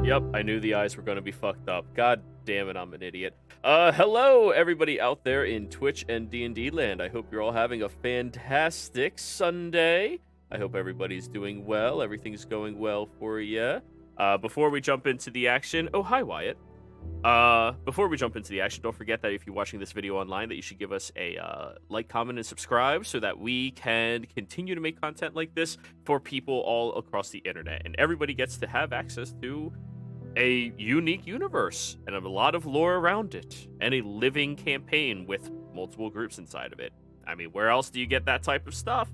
Yep, I knew the eyes were going to be fucked up. God damn it, I'm an idiot. Hello, everybody out there in Twitch and D&D land. I hope you're all having a fantastic Sunday. I hope everybody's doing well. Everything's going well for you. Before we jump into the action... Oh, hi, Wyatt. Before we jump into the action, don't forget that if you're watching this video online, that you should give us a like, comment, and subscribe so that we can continue to make content like this for people all across the internet. And everybody gets to have access to a unique universe and a lot of lore around it, and a living campaign with multiple groups inside of it. I mean, where else do you get that type of stuff?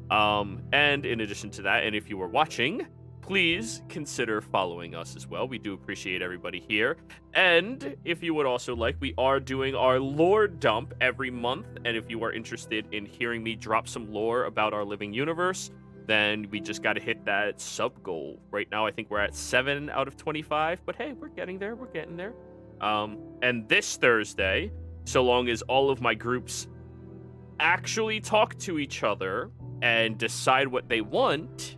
And in addition to that, and if you were watching, please consider following us as well. We do appreciate everybody here. And if you would also like, we are doing our lore dump every month, and if you are interested in hearing me drop some lore about our living universe, then we just got to hit that sub goal. Right now, I think we're at 7 out of 25, but hey, we're getting there. We're getting there. And this Thursday, so long as all of my groups actually talk to each other and decide what they want,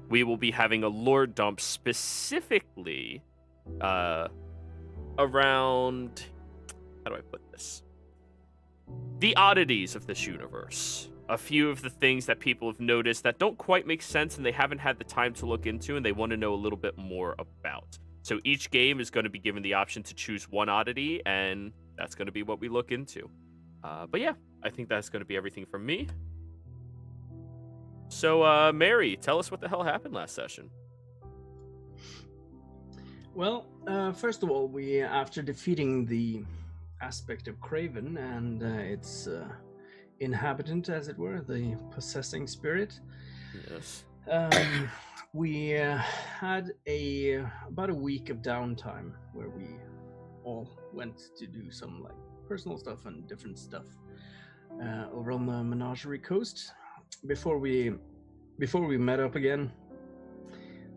we will be having a lore dump specifically around, how do I put this? The oddities of this universe. A few of the things that people have noticed that don't quite make sense and they haven't had the time to look into and they want to know a little bit more about. So each game is going to be given the option to choose one oddity, and that's going to be what we look into. But yeah, I think that's going to be everything from me. So, Mary, tell us what the hell happened last session. Well, first of all, we, after defeating the aspect of Craven and its inhabitant, as it were, the possessing spirit, Yes. we had about a week of downtime where we all went to do some like personal stuff and different stuff over on the Menagerie Coast before we met up again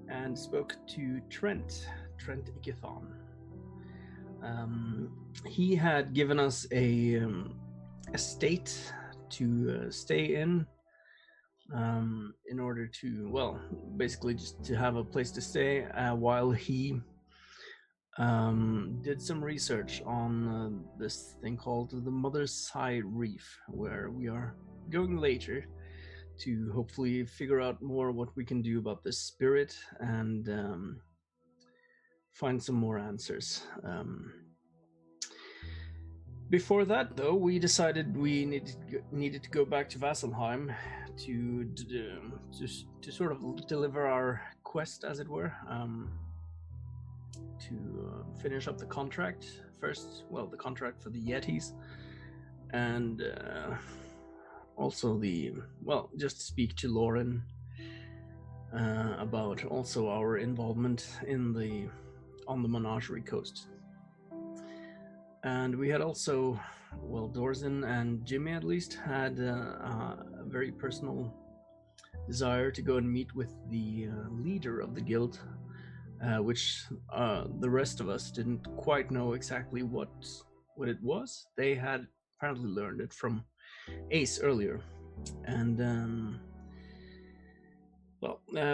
and spoke to Trent Ickathon. He had given us a estate to stay in order to, well, basically just to have a place to stay while he did some research on this thing called the Mother's Side Reef, where we are going later to hopefully figure out more what we can do about this spirit and find some more answers. Before that, though, we decided we needed to go back to Vasselheim to sort of deliver our quest, as it were, to finish up the contract first. Well, the contract for the Yetis, and also just speak to Lauren about also our involvement on the Menagerie Coast. And we had also, well, Dorzen and Jimmy at least had a very personal desire to go and meet with the leader of the guild, which the rest of us didn't quite know exactly what it was. They had apparently learned it from Ace earlier. And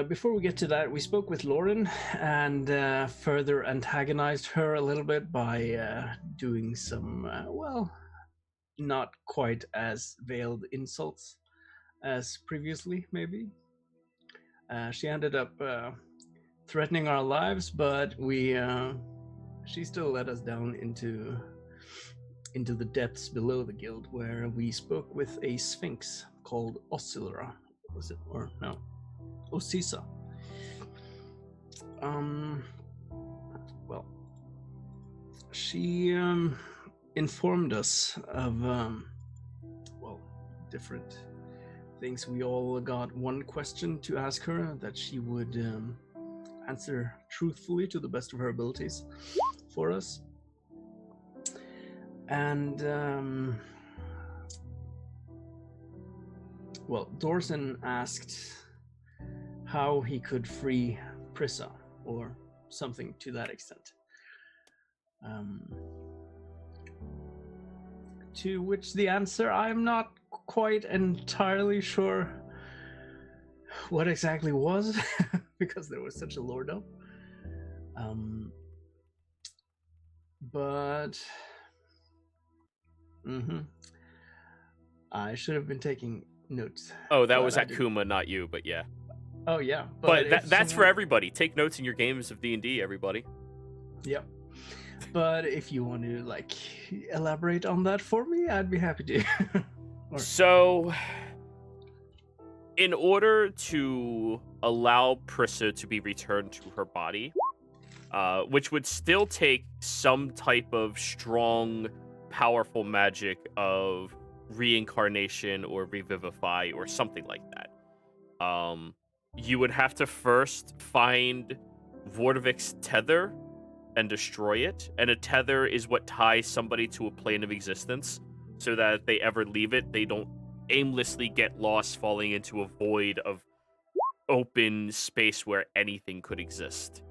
before we get to that, we spoke with Lauren and further antagonized her a little bit by doing some, not quite as veiled insults as previously, maybe. She ended up threatening our lives, but she still let us down into the depths below the guild, where we spoke with a sphinx called Oscillera. Was it? Or no? Osisa. She informed us of different things. We all got one question to ask her that she would answer truthfully to the best of her abilities for us. And Dorsen asked how he could free Prissa, or something to that extent. To which the answer, I'm not quite entirely sure what exactly was, because there was such a lore dump. Um, but hmm I should have been taking notes. Oh, that But was I at didn't. Kuma, not you, but yeah. Oh yeah, but But if that's for someone, everybody. Take notes in your games of D&D, everybody. yep. But if you want to like elaborate on that for me, I'd be happy to. Or, So, in order to allow Prissa to be returned to her body, which would still take some type of strong, powerful magic of reincarnation or revivify or something like that, you would have to first find Vordovik's tether and destroy it. And a tether is what ties somebody to a plane of existence, so that if they ever leave it, they don't aimlessly get lost falling into a void of open space where anything could exist.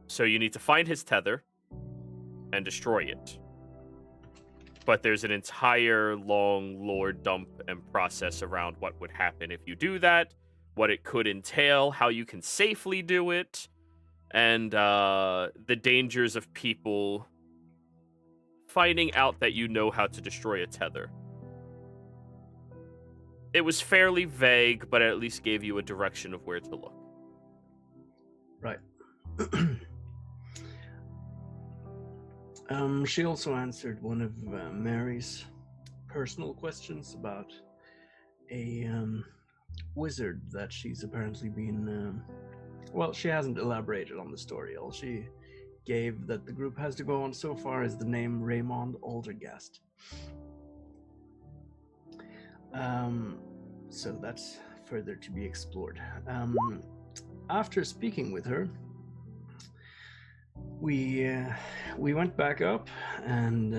So you need to find his tether and destroy it. But there's an entire long lore dump and process around what would happen if you do that, what it could entail, how you can safely do it, and the dangers of people finding out that you know how to destroy a tether. It was fairly vague, but it at least gave you a direction of where to look. right. She also answered one of Mary's personal questions about a wizard that she's apparently been. Well, she hasn't elaborated on the story. All she gave that the group has to go on so far is the name Raymond Aldergast. So that's further to be explored. After speaking with her, we went back up and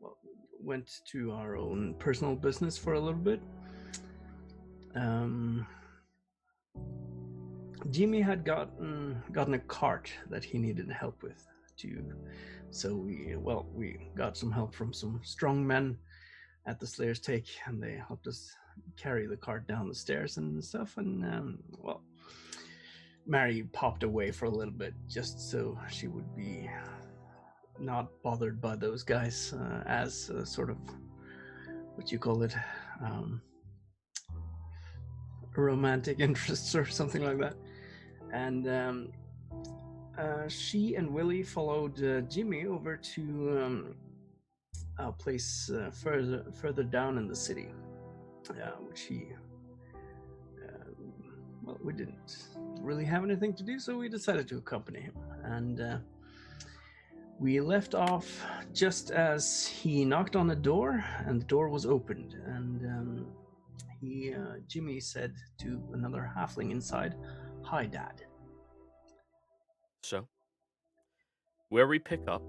well, went to our own personal business for a little bit. Jimmy had gotten a cart that he needed help with so we got some help from some strong men at the Slayer's Take, and they helped us carry the cart down the stairs and stuff. And well, Mary popped away for a little bit just so she would be not bothered by those guys as sort of what you call it, romantic interests or something like that. And she and Willie followed Jimmy over to a place further down in the city, which he well, we didn't really have anything to do, so we decided to accompany him. And we left off just as he knocked on the door, and the door was opened. And Jimmy said to another halfling inside, "Hi, Dad." So, where we pick up,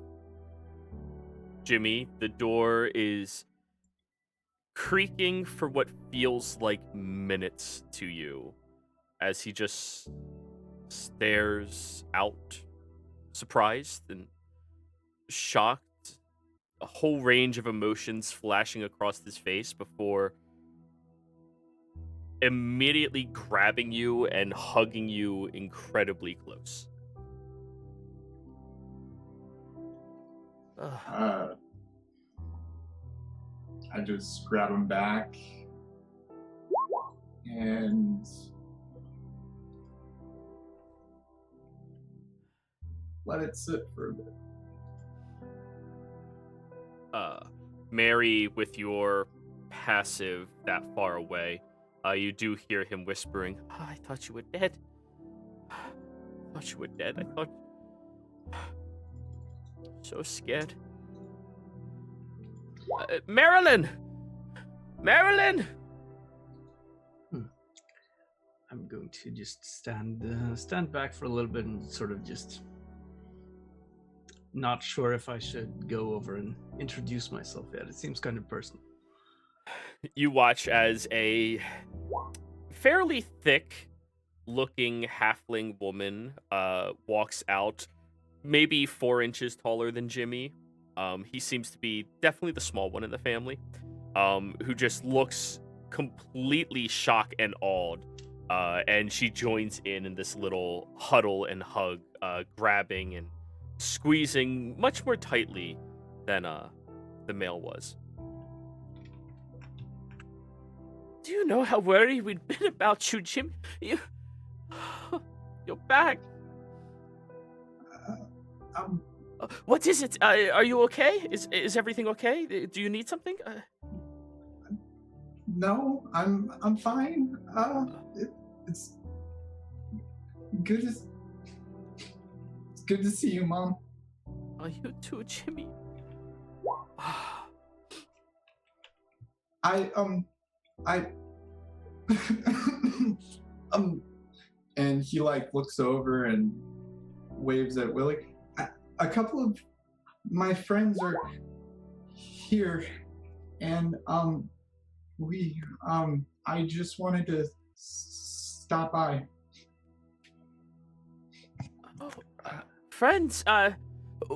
Jimmy, the door is creaking for what feels like minutes to you as he just stares out, surprised and shocked, a whole range of emotions flashing across his face before immediately grabbing you and hugging you incredibly close. I just grab him back and let it sit for a bit. Mary, with your passive that far away, you do hear him whispering, "I thought you were dead. I thought you were dead. I thought... So scared. Marilyn! Marilyn!" I'm going to just stand back for a little bit and sort of just not sure if I should go over and introduce myself yet. It seems kind of personal. You watch as a fairly thick-looking halfling woman walks out, maybe 4 inches taller than Jimmy. He seems to be definitely the small one in the family, who just looks completely shocked and awed And she joins in this little huddle and hug, grabbing and squeezing much more tightly than the male was. Do you know how worried we'd been about you, Jim? You're back. What is it? Are you okay? Is everything okay? Do you need something? No, I'm fine. It's good. It's good to see you, Mom. Oh, you too, Jimmy. I and he like looks over and waves at Willie. A couple of my friends are here, and I just wanted to stop by. Oh, friends,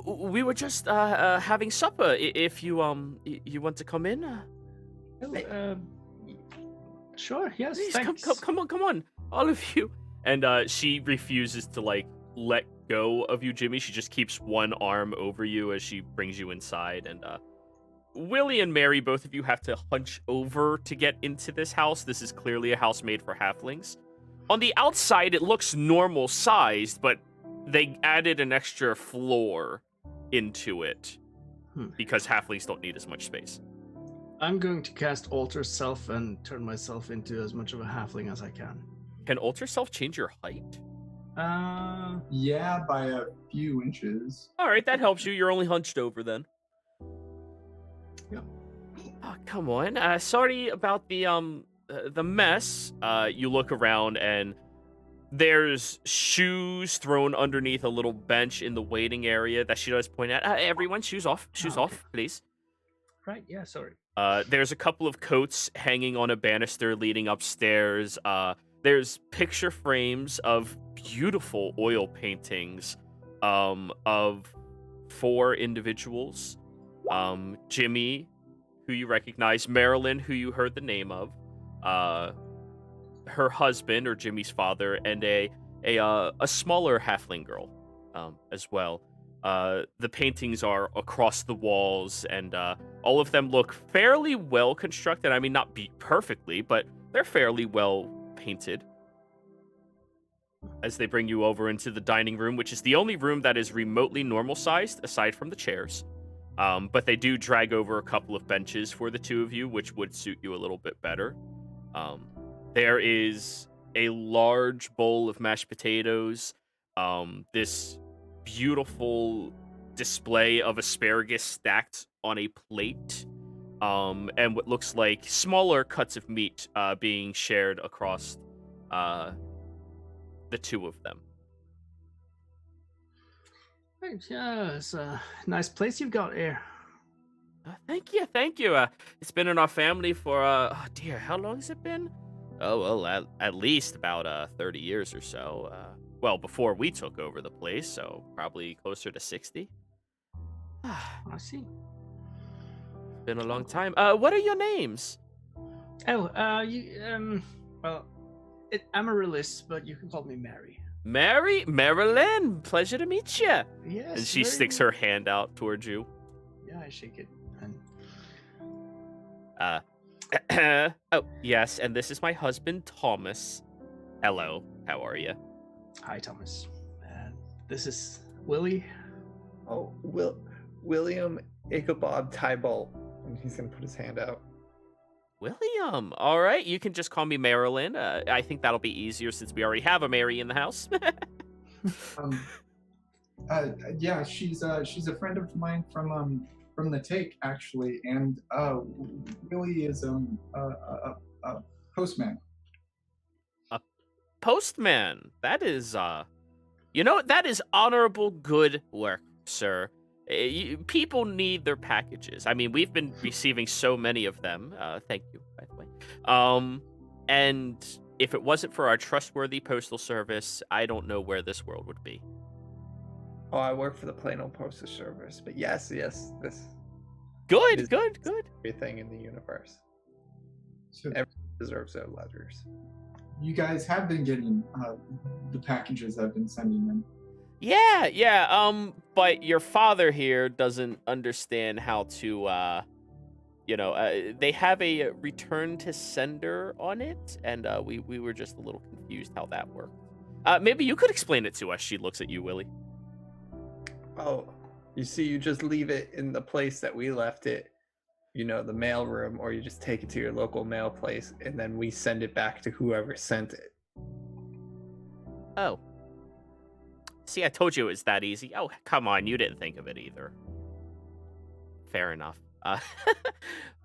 we were just having supper. If you you want to come in, Sure. Yes. please Thanks. come on, all of you. And she refuses to like let go of you, Jimmy. She just keeps one arm over you as she brings you inside. And Willie and Mary, both of you have to hunch over to get into this house. This is clearly a house made for halflings. On the outside, it looks normal sized, but they added an extra floor into it because halflings don't need as much space. I'm going to cast Alter Self and turn myself into as much of a halfling as I can. Can Alter Self change your height? Yeah, by a few inches. All right, that helps you. You're only hunched over then. Yep. Oh, come on. Sorry about the mess. You look around and there's shoes thrown underneath a little bench in the waiting area that she does point at. Everyone, shoes off. Shoes off, please. Right. Yeah. Sorry. There's a couple of coats hanging on a banister leading upstairs. There's picture frames of beautiful oil paintings of 4 individuals. Jimmy, who you recognize, Marilyn, who you heard the name of, her husband, or Jimmy's father, and a smaller halfling girl as well. The paintings are across the walls, and all of them look fairly well constructed. I mean, not perfectly, but they're fairly well painted. As they bring you over into the dining room, which is the only room that is remotely normal sized aside from the chairs. But they do drag over a couple of benches for the two of you, which would suit you a little bit better. There is a large bowl of mashed potatoes, this beautiful display of asparagus stacked on a plate, and what looks like smaller cuts of meat being shared across the two of them. Right. Yeah. It's a nice place you've got here. Thank you. It's been in our family for, oh dear, how long has it been? Oh, well, at least about 30 years or so. Well, before we took over the place, so probably closer to 60. I see. Been a long time. What are your names? Oh, well, Amaryllis, but you can call me Mary. Marilyn, pleasure to meet you. Yes. And she sticks her hand out towards you. Yeah, I shake it. And oh, yes, and this is my husband, Thomas. Hello, how are you? Hi, Thomas. And this is Willie. Oh, William Ichabod Tybalt. And he's gonna put his hand out. William, all right, you can just call me Marilyn. I think that'll be easier since we already have a Mary in the house. Yeah, she's a friend of mine from the take, actually, and Willie is a postman. A postman. That is that is honorable good work, sir. People need their packages. I mean, we've been receiving so many of them. Thank you, by the way. And if it wasn't for our trustworthy postal service, I don't know where this world would be. Oh, I work for the Plano Postal Service, but yes, this Good. everything in the universe. So, Everyone deserves their letters. you guys have been getting the packages I've been sending them. Yeah. But your father here doesn't understand how to, they have a return to sender on it, and we were just a little confused how that worked. Maybe you could explain it to us. She looks at you, Willie. Oh, you see, you just leave it in the place that we left it, the mail room, or you just take it to your local mail place, and then we send it back to whoever sent it. Oh. See, I told you it was that easy. Oh, come on, you didn't think of it either. Fair enough.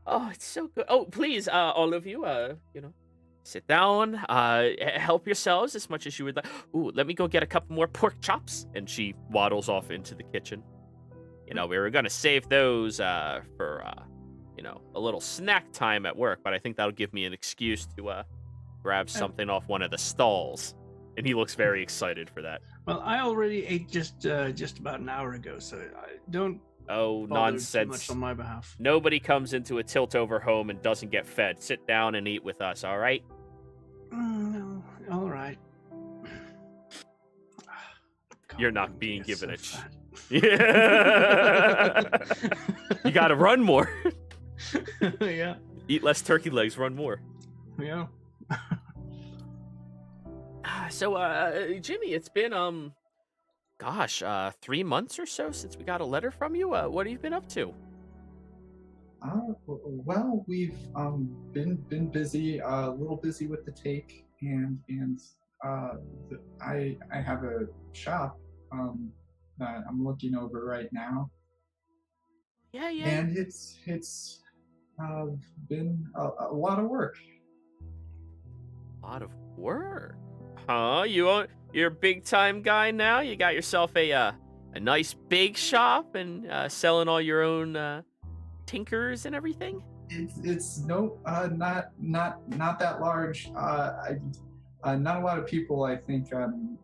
Oh, it's so good. Oh, please, all of you, sit down, help yourselves as much as you would like. Ooh, let me go get a couple more pork chops. And she waddles off into the kitchen. We were going to save those for, a little snack time at work, but I think that'll give me an excuse to grab something off one of the stalls. And he looks very excited for that. Well, I already ate just about an hour ago, so I don't. Oh, bother nonsense. Too much on my behalf. Nobody comes into a tilt-over home and doesn't get fed. Sit down and eat with us, all right? No, all right. God, You're not being given so a fat. Yeah. You gotta run more. Yeah. Eat less turkey legs, run more. Yeah. So, Jimmy, it's been, 3 months or so since we got a letter from you. What have you been up to? Well, we've been busy, a little busy with the take, and I have a shop that I'm looking over right now. Yeah. And it's been a lot of work. A lot of work, huh? You're a big time guy now. You got yourself a nice big shop and selling all your own tinkers and everything. It's not that large. Not a lot of people, I think,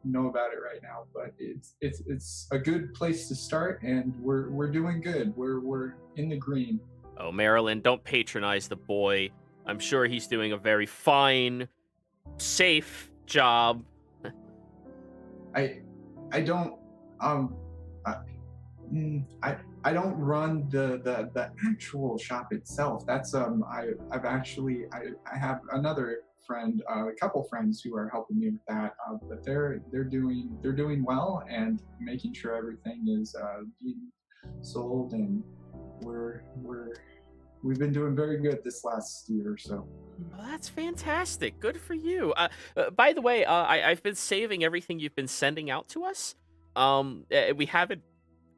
know about it right now, but it's a good place to start, and we're doing good. We're in the green. Oh, Marilyn, don't patronize the boy. I'm sure he's doing a very fine, safe job. I don't I don't run the actual shop itself. That's I have another friend, a couple friends who are helping me with that. But they're doing well and making sure everything is being sold, and we've been doing very good this last year or so. Well, that's fantastic. Good for you. By the way, I've been saving everything you've been sending out to us. We have it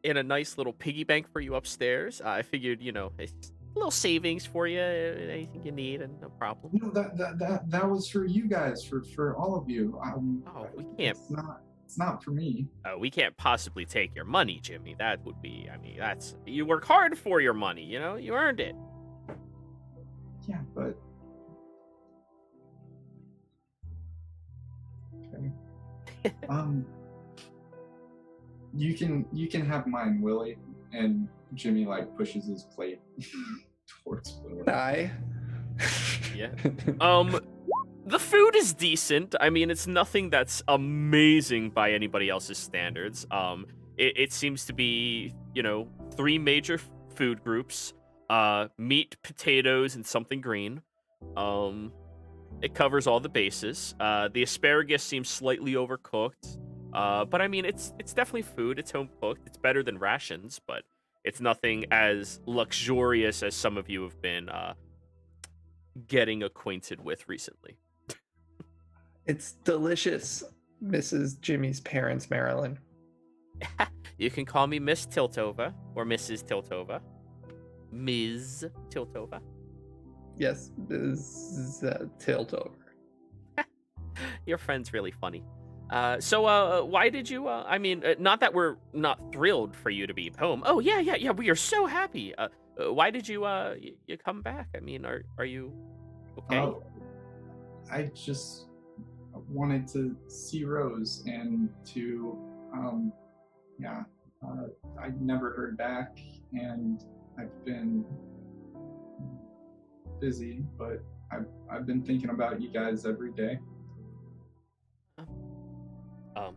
in a nice little piggy bank for you upstairs. I figured, it's a little savings for you, anything you need, and no problem. No, that was for you guys, for all of you. We can't. It's not for me. We can't possibly take your money, Jimmy. That would be. That's you work hard for your money. You earned it. Yeah, but okay. You can have mine, Willie. And Jimmy pushes his plate towards Willie. Yeah. The food is decent. It's nothing that's amazing by anybody else's standards. It seems to be, 3 major food groups: meat, potatoes, and something green. It covers all the bases. The asparagus seems slightly overcooked. But it's definitely food. It's home cooked. It's better than rations, but it's nothing as luxurious as some of you have been getting acquainted with recently. It's delicious, Mrs. Jimmy's parents, Marilyn. You can call me Miss Tiltova or Mrs. Tiltova. Ms. Tiltova. Yes, Ms. Tiltover. Your friend's really funny. So why did you, not that we're not thrilled for you to be home. Oh, yeah, we are so happy. Why did you come back? Are you okay? I just wanted to see Rose and to, I never heard back, and I've been busy, but I've been thinking about you guys every day. Um,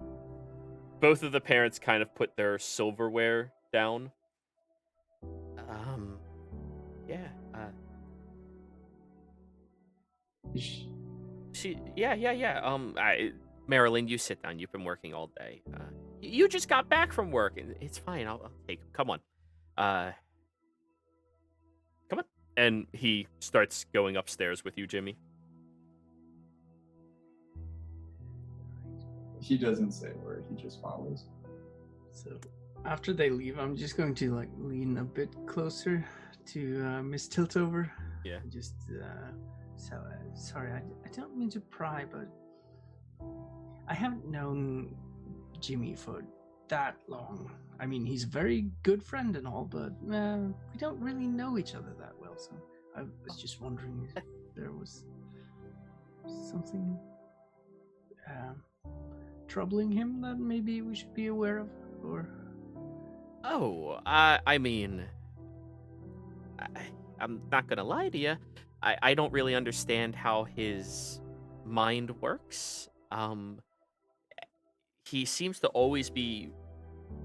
both of the parents kind of put their silverware down. Um, yeah. Sh- Yeah. Marilyn, you sit down. You've been working all day. You just got back from work, and it's fine. I'll take him. Come on. Come on. And he starts going upstairs with you, Jimmy. He doesn't say a word. He just follows. So after they leave, I'm just going to like lean a bit closer to Miss Tiltover. Yeah. Just sorry, I don't mean to pry, but I haven't known Jimmy for that long. I mean, he's a very good friend and all, but we don't really know each other that well. So I was just wondering if there was something troubling him that maybe we should be aware of, or... Oh, I mean, I'm not gonna lie to you. I don't really understand how his mind works. He seems to always be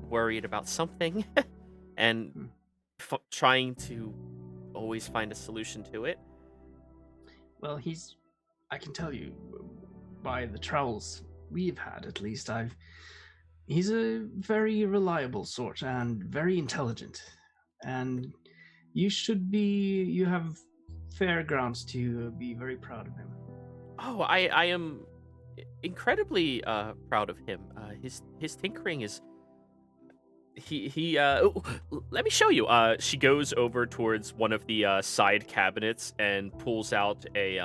worried about something and trying to always find a solution to it. Well, I can tell you, by the travels we've had, at least, he's a very reliable sort and very intelligent. And you have fair grounds to be very proud of him. Oh, I am incredibly proud of him. His tinkering is let me show you. She goes over towards one of the side cabinets and pulls out a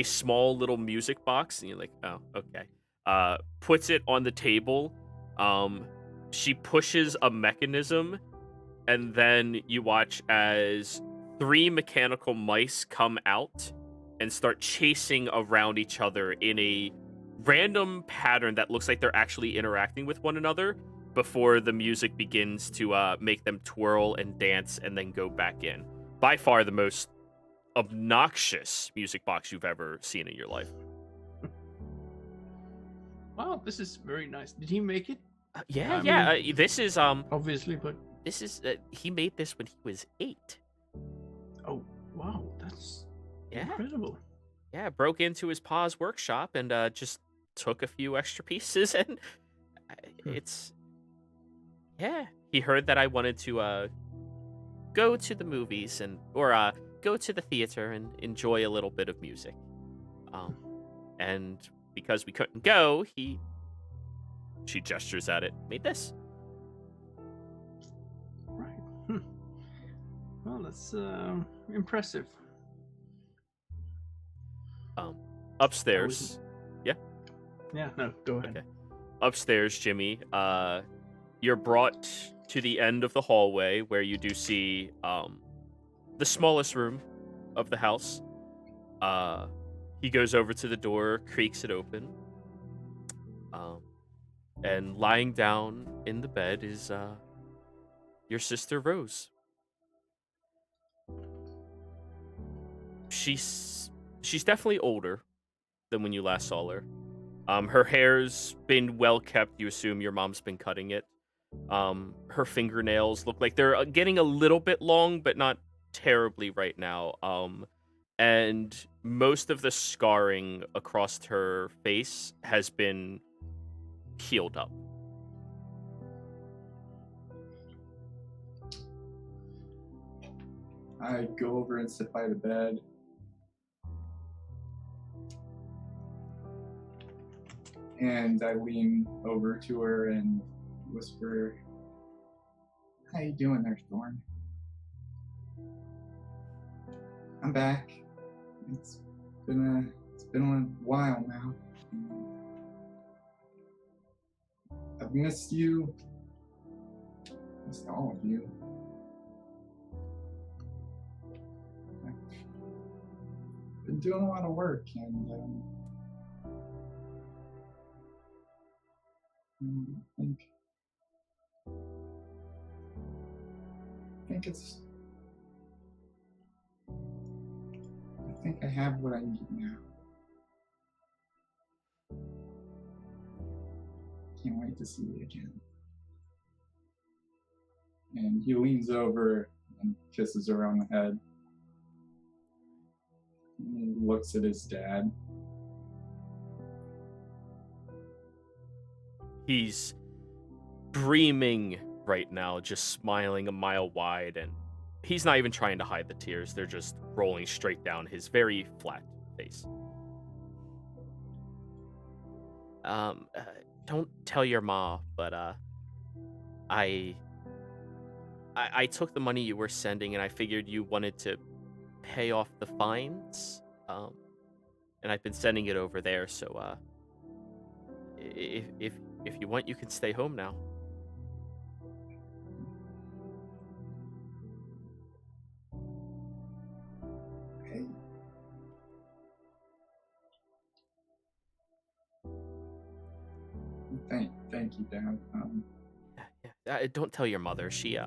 small little music box, and you're like, oh, okay. Puts it on the table. She pushes a mechanism, and then you watch as 3 mechanical mice come out and start chasing around each other in a random pattern that looks like they're actually interacting with one another before the music begins to make them twirl and dance and then go back in. By far the most obnoxious music box you've ever seen in your life. Wow, this is very nice. Did he make it? This is obviously, but this is he made this when he was 8. Oh, wow, that's incredible. Yeah, broke into his pa's workshop and just took a few extra pieces, and it's he heard that I wanted to go to the movies or go to the theater and enjoy a little bit of music. And because we couldn't go, she gestures at it, made this. Right. Well, that's impressive. Upstairs. Yeah, no, go ahead. Okay. Upstairs, Jimmy, you're brought to the end of the hallway where you do see the smallest room of the house. He goes over to the door, creaks it open. And lying down in the bed is your sister Rose. She's definitely older than when you last saw her. Her hair's been well kept. You assume your mom's been cutting it. Her fingernails look like they're getting a little bit long, but not terribly right now. And most of the scarring across her face has been healed up. I go over and sit by the bed. And I lean over to her and whisper, "How you doing there, Thorn? I'm back. It's been a while now. I've missed you. Missed all of you. I've been doing a lot of work, and I think I have what I need now." can't wait to see you again. And he leans over and kisses her on the head. And he looks at his dad. He's dreaming right now, just smiling a mile wide, and he's not even trying to hide the tears. They're just rolling straight down his very flat face. Don't tell your ma, but I took the money you were sending, and I figured you wanted to pay off the fines. And I've been sending it over there, so if you want, you can stay home now. Okay. Thank you, Dad. Yeah, don't tell your mother. She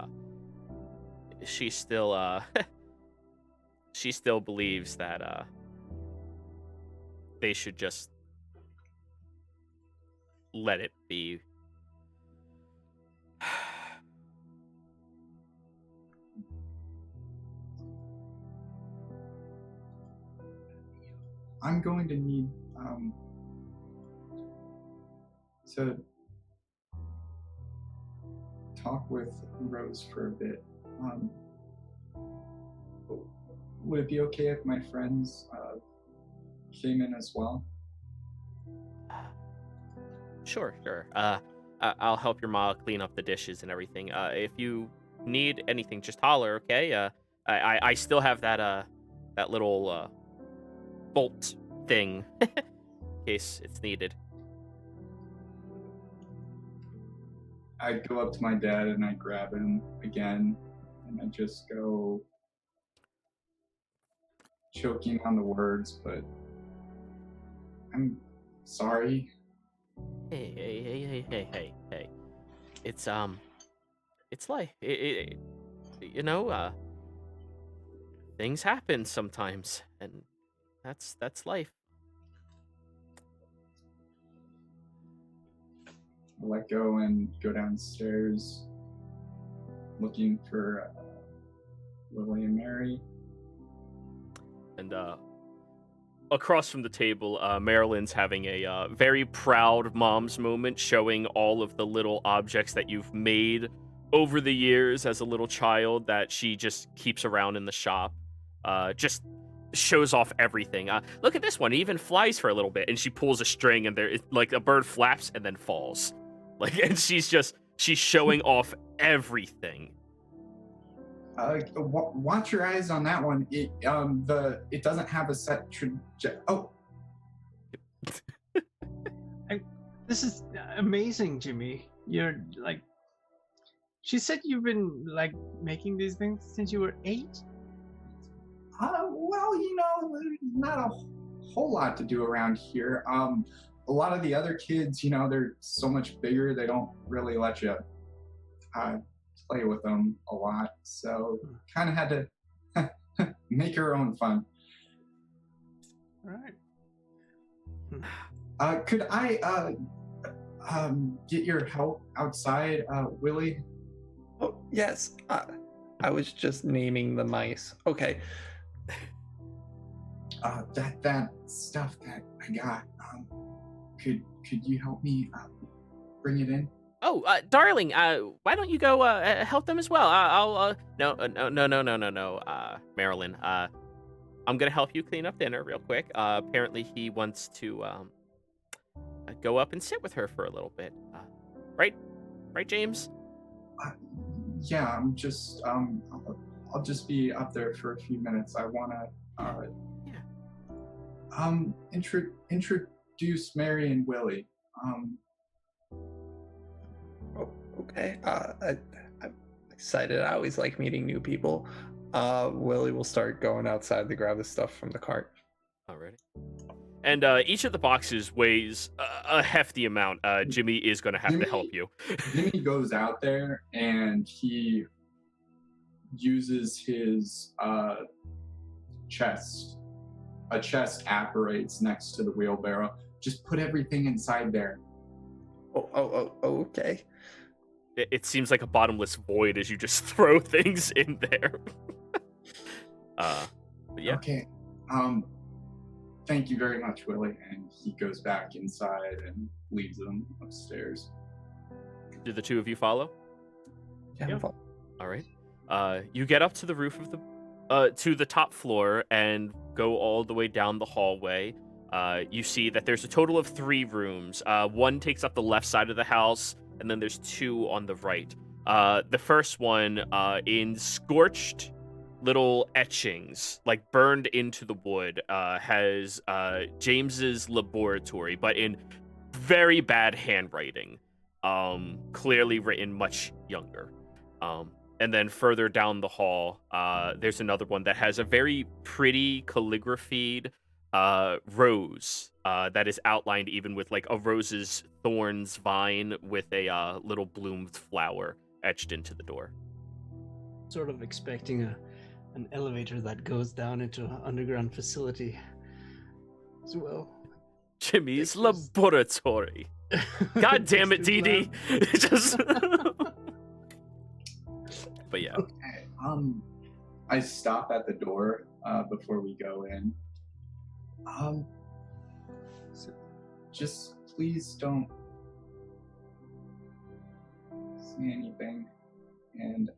still she still believes that they should just let it be. I'm going to need to talk with Rose for a bit. Would it be okay if my friends came in as well? Sure. I'll help your ma clean up the dishes and everything. If you need anything, just holler, okay? I still have that little bolt thing in case it's needed. I go up to my dad and I grab him again, and I just go choking on the words, but I'm sorry. Hey. It's life. Things happen sometimes, and that's life. I let go and go downstairs looking for Lily and Mary. And across from the table, Marilyn's having a very proud mom's moment, showing all of the little objects that you've made over the years as a little child that she just keeps around in the shop. Just shows off everything. Look at this one. It even flies for a little bit, and she pulls a string, and like a bird flaps and then falls. And she's showing off everything. Watch your eyes on that one. It doesn't have a set Oh. This is amazing, Jimmy. You're like. She said you've been like making these things since you were 8. Well, there's not a whole lot to do around here. A lot of the other kids, they're so much bigger, they don't really let you play with them a lot. So kind of had to make her own fun. All right. Could I get your help outside, Willie? Oh, yes. I was just naming the mice. Okay. That stuff that I got, could you help me bring it in? Oh, darling, why don't you go help them as well? No, Marilyn, I'm gonna help you clean up dinner real quick. Apparently he wants to go up and sit with her for a little bit. Right, James? Yeah, I'm just I'll just be up there for a few minutes. I wanna introduce Mary and Willie. Okay. I'm excited. I always like meeting new people. Willie will start going outside to grab the stuff from the cart. Alrighty. And each of the boxes weighs a hefty amount. Jimmy is going to have to help you. Jimmy goes out there and he uses his chest. A chest apparates next to the wheelbarrow. Just put everything inside there. Okay. It seems like a bottomless void as you just throw things in there. But yeah. Okay. Thank you very much, Willie. And he goes back inside and leaves them upstairs. Do the two of you follow? Yeah. All right. You get up to the roof of to the top floor and go all the way down the hallway. You see that there's a total of 3 rooms. One takes up the left side of the house, and then there's 2 on the right. The first one, in scorched little etchings, like burned into the wood, has James's laboratory, but in very bad handwriting. Clearly written much younger. And then further down the hall, there's another one that has a very pretty calligraphied rose that is outlined even with like a rose's thorns vine with a little bloomed flower etched into the door. Sort of expecting an elevator that goes down into an underground facility as well. Jimmy's laboratory. God damn it, DD. Just. But yeah. Okay. I stop at the door before we go in. So just please don't say anything. And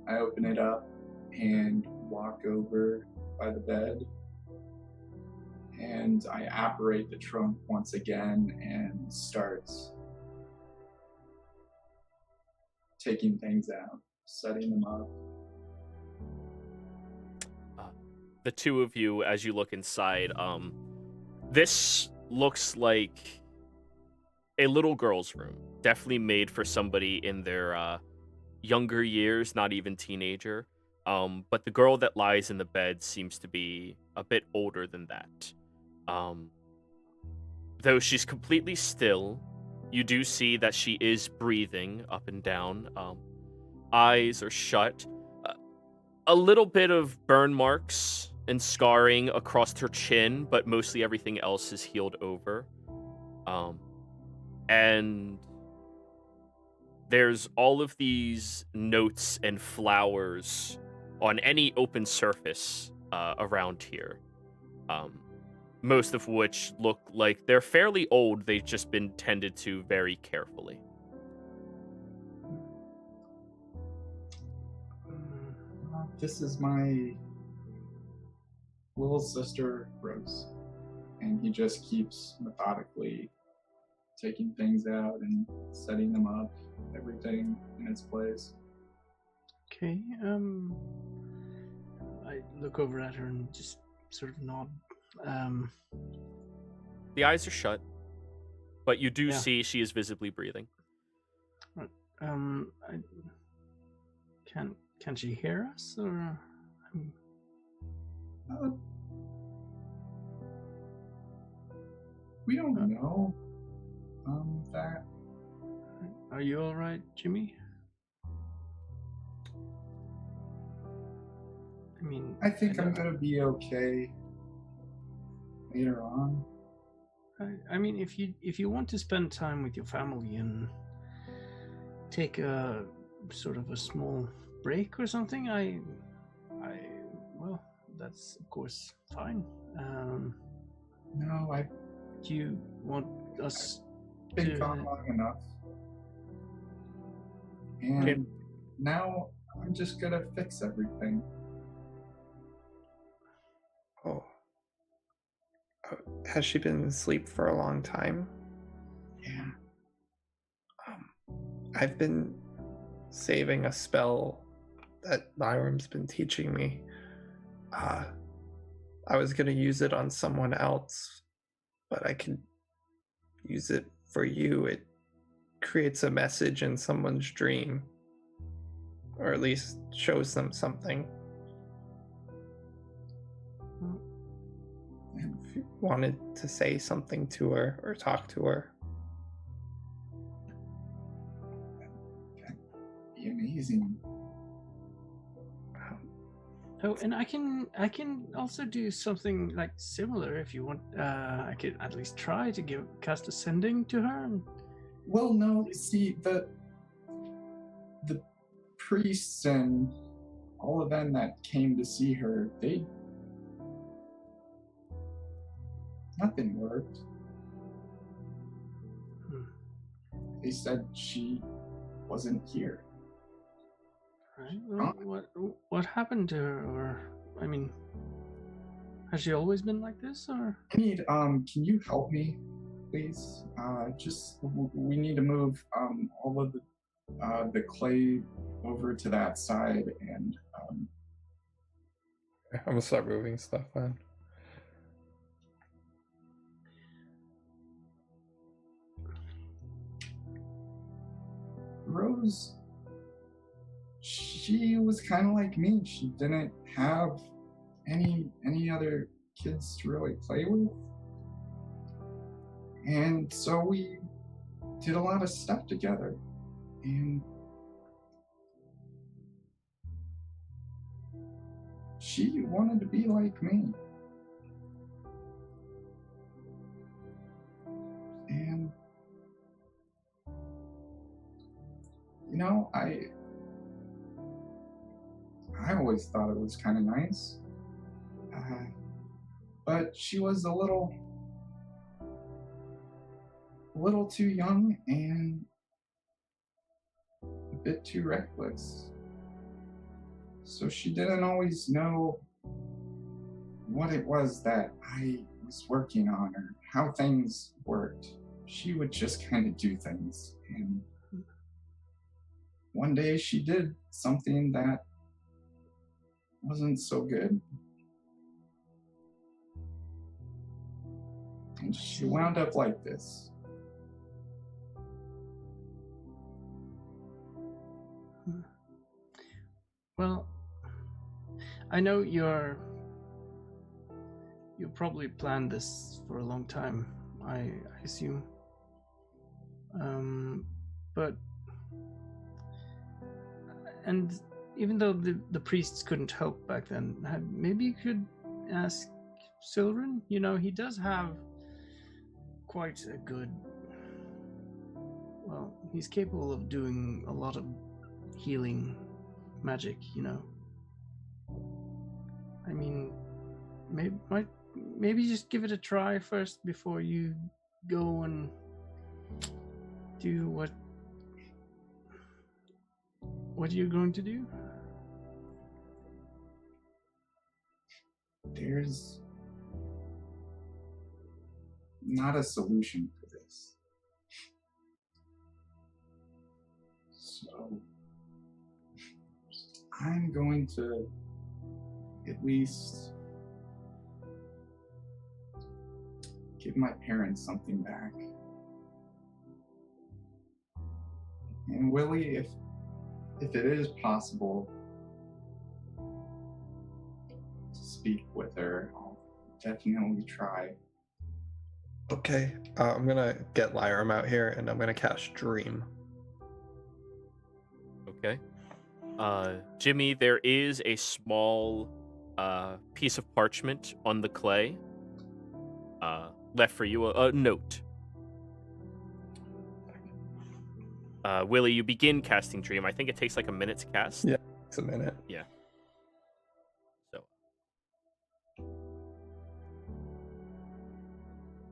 I open it up and walk over by the bed. And I operate the trunk once again and start taking things out, setting them up. The two of you, as you look inside, this looks like a little girl's room. Definitely made for somebody in their younger years, not even teenager. But the girl that lies in the bed seems to be a bit older than that. Though she's completely still, you do see that she is breathing up and down. Eyes are shut. A little bit of burn marks and scarring across her chin, but mostly everything else is healed over. And there's all of these notes and flowers on any open surface around here. Most of which look like they're fairly old. They've just been tended to very carefully. This is my little sister, Rose. And he just keeps methodically taking things out and setting them up, everything in its place. Okay, I look over at her and just sort of nod. The eyes are shut, but you do see she is visibly breathing. Can she hear us, or? We don't know. That. Are you all right, Jimmy? I mean, I think I'm gonna be okay later on. I mean, if you want to spend time with your family and take a sort of a small break or something, well, that's of course fine. No, Do you want us been gone long enough, and now I'm just gonna fix everything. Oh. Has she been asleep for a long time? Yeah. I've been saving a spell that Byram's been teaching me. I was gonna use it on someone else, but I can use it for you. It creates a message in someone's dream, or at least shows them something. If you wanted to say something to her or talk to her. That'd be amazing. Oh, and I can also do something like similar if you want. I could at least try to cast ascending to her. Well, no, see, the priests and all of them that came to see her, nothing worked. They said she wasn't here. Right. Well, what happened to her? Or I mean, has she always been like this? Or I need can you help me, please? We need to move all of the clay over to that side, and I'm gonna start moving stuff then. Rose, she was kind of like me. She didn't have any other kids to really play with, and so we did a lot of stuff together, and she wanted to be like me. And you know, I always thought it was kind of nice, but she was a little too young and a bit too reckless. So she didn't always know what it was that I was working on or how things worked. She would just kind of do things, and one day she did something that wasn't so good. And she wound up like this. well, I know you probably planned this for a long time. I assume. But and even though the priests couldn't help back then, maybe you could ask Silren. You know, he does have quite a good. Well, he's capable of doing a lot of healing magic. You know. I mean, maybe just give it a try first before you go and do what you're going to do. There's not a solution for this. So I'm going to at least give my parents something back. And Willie, if it is possible to speak with her, I'll definitely try. Okay, I'm gonna get Lyram out here and I'm gonna cast Dream. Okay. Jimmy, there is a small piece of parchment on the clay left for you, a note. Willie, you begin casting Dream. I think it takes like a minute to cast. Yeah, it's a minute. Yeah. So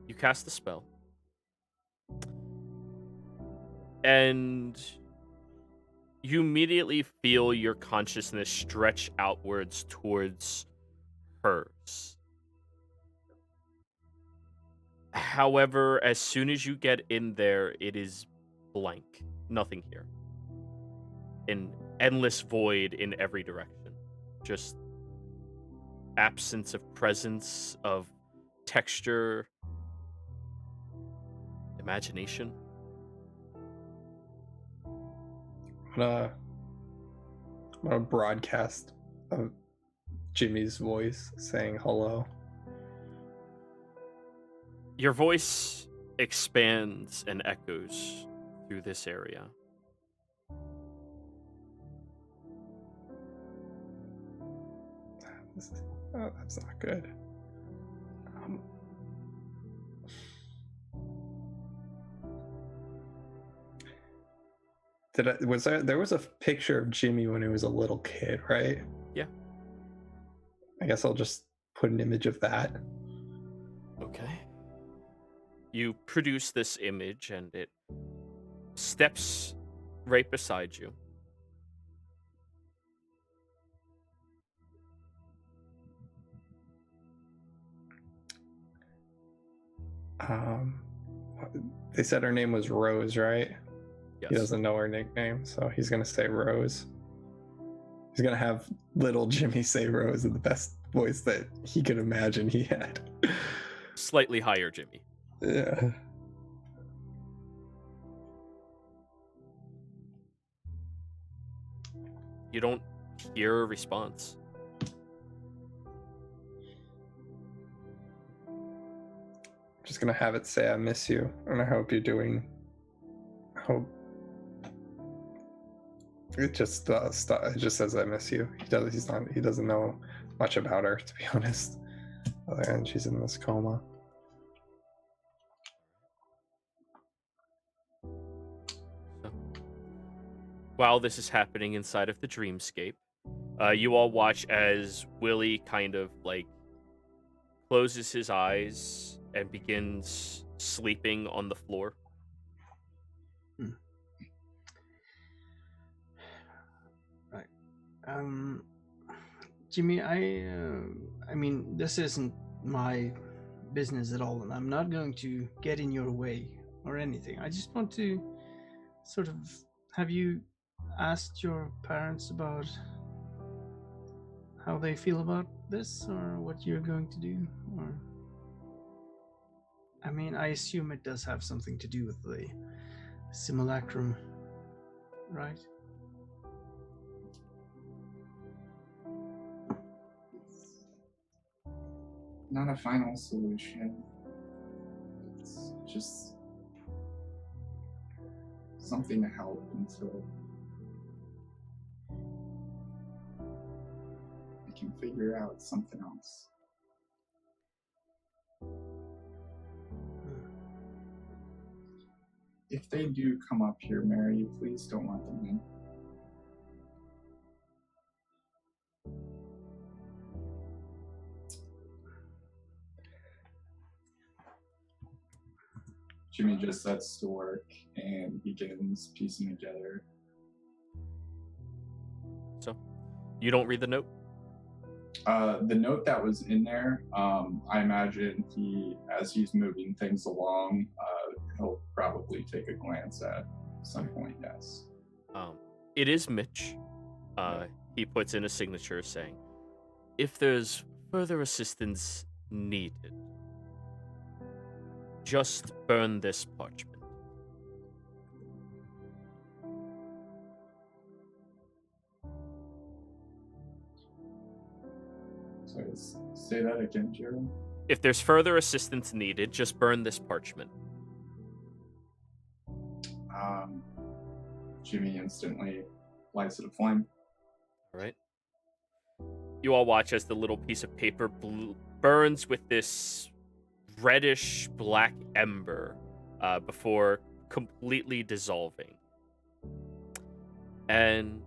you cast the spell. And you immediately feel your consciousness stretch outwards towards hers. However, as soon as you get in there, it is blank. Nothing here. An endless void in every direction. Just absence of presence, of texture, imagination. I'm gonna broadcast of Jimmy's voice saying hello. Your voice expands and echoes through this area. Oh, that's not good. There was a picture of Jimmy when he was a little kid, right? Yeah. I guess I'll just put an image of that. Okay. You produce this image, and it steps right beside you. They said her name was Rose, right? Yes. He doesn't know her nickname, so he's gonna say Rose. He's gonna have little Jimmy say Rose in the best voice that he could imagine he had. Slightly higher, Jimmy. Yeah. You don't hear a response. Just gonna have it say I miss you, and I hope you're doing. I hope it just it just says I miss you. He doesn't know much about her, to be honest. Other than she's in this coma. While this is happening inside of the dreamscape, you all watch as Willie kind of like closes his eyes and begins sleeping on the floor. Right. Jimmy, I mean, this isn't my business at all, and I'm not going to get in your way or anything. I just want to sort of, have you asked your parents about how they feel about this, or what you're going to do? Or, I mean, I assume it does have something to do with the simulacrum, right? Not a final solution. It's just something to help until I can figure out something else. If they do come up here, Mary, please don't let them in. Jimmy just sets to work and begins piecing together. So, you don't read the note? The note that was in there, I imagine as he's moving things along, he'll probably take a glance at some point, yes. It is Mitch. He puts in a signature saying, if there's further assistance needed, just burn this parchment. So say that again, Jerry. If there's further assistance needed, just burn this parchment. Jimmy instantly lights it aflame. All right. You all watch as the little piece of paper burns with this reddish black ember before completely dissolving. And